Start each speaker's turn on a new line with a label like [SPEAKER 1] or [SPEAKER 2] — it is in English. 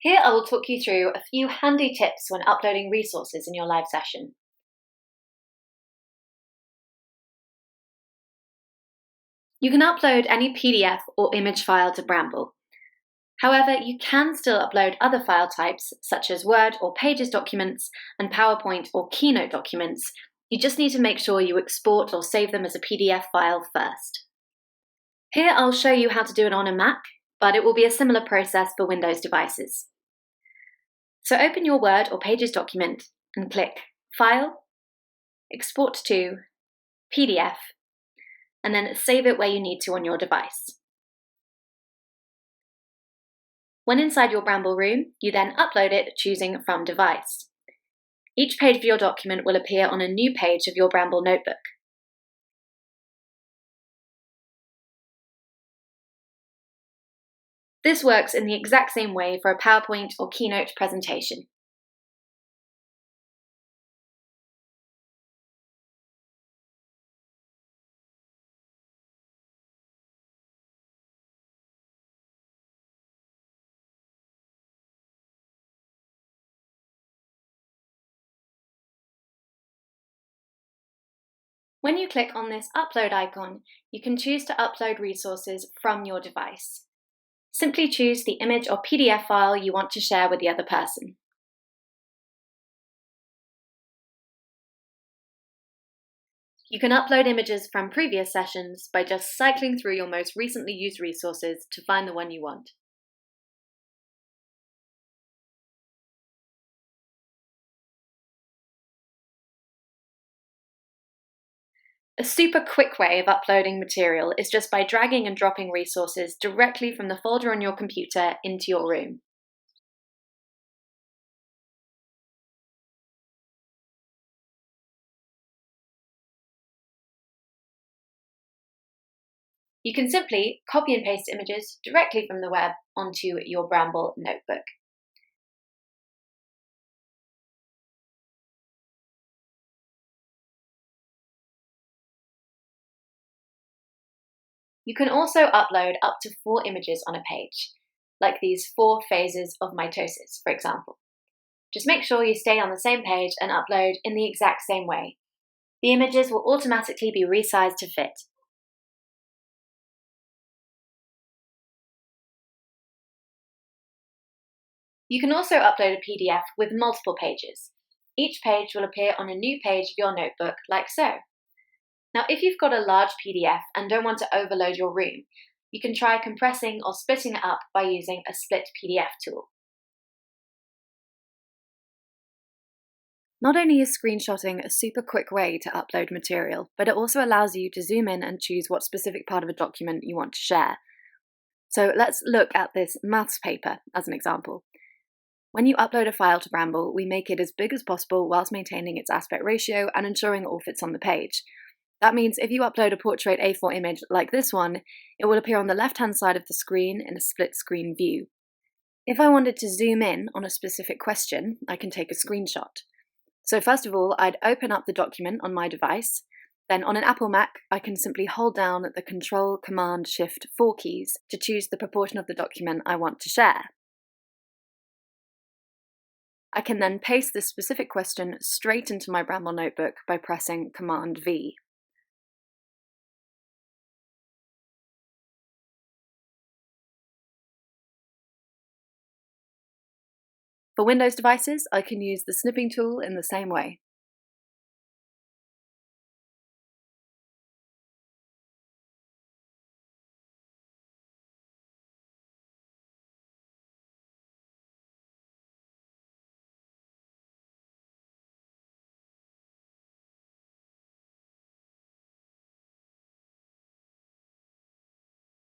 [SPEAKER 1] Here I will talk you through a few handy tips when uploading resources in your live session. You can upload any PDF or image file to Bramble. However, you can still upload other file types such as Word or Pages documents and PowerPoint or Keynote documents. You just need to make sure you export or save them as a PDF file first. Here I'll show you how to do it on a Mac, but it will be a similar process for Windows devices. So open your Word or Pages document and click File, Export to, PDF, and then save it where you need to on your device. When inside your Bramble room, you then upload it choosing From Device. Each page of your document will appear on a new page of your Bramble notebook. This works in the exact same way for a PowerPoint or Keynote presentation. When you click on this upload icon, you can choose to upload resources from your device. Simply choose the image or PDF file you want to share with the other person. You can upload images from previous sessions by just cycling through your most recently used resources to find the one you want. A super quick way of uploading material is just by dragging and dropping resources directly from the folder on your computer into your room. You can simply copy and paste images directly from the web onto your Bramble notebook. You can also upload up to 4 images on a page, like these 4 phases of mitosis, for example. Just make sure you stay on the same page and upload in the exact same way. The images will automatically be resized to fit. You can also upload a PDF with multiple pages. Each page will appear on a new page of your notebook, like so. Now, if you've got a large PDF and don't want to overload your room, you can try compressing or splitting it up by using a split PDF tool. Not only is screenshotting a super quick way to upload material, but it also allows you to zoom in and choose what specific part of a document you want to share. So let's look at this maths paper as an example. When you upload a file to Bramble, we make it as big as possible whilst maintaining its aspect ratio and ensuring it all fits on the page. That means if you upload a portrait A4 image like this one, it will appear on the left-hand side of the screen in a split screen view. If I wanted to zoom in on a specific question, I can take a screenshot. So first of all, I'd open up the document on my device. Then on an Apple Mac, I can simply hold down the Control, Command, Shift 4 keys to choose the proportion of the document I want to share. I can then paste this specific question straight into my Bramble notebook by pressing Command V. For Windows devices, I can use the snipping tool in the same way.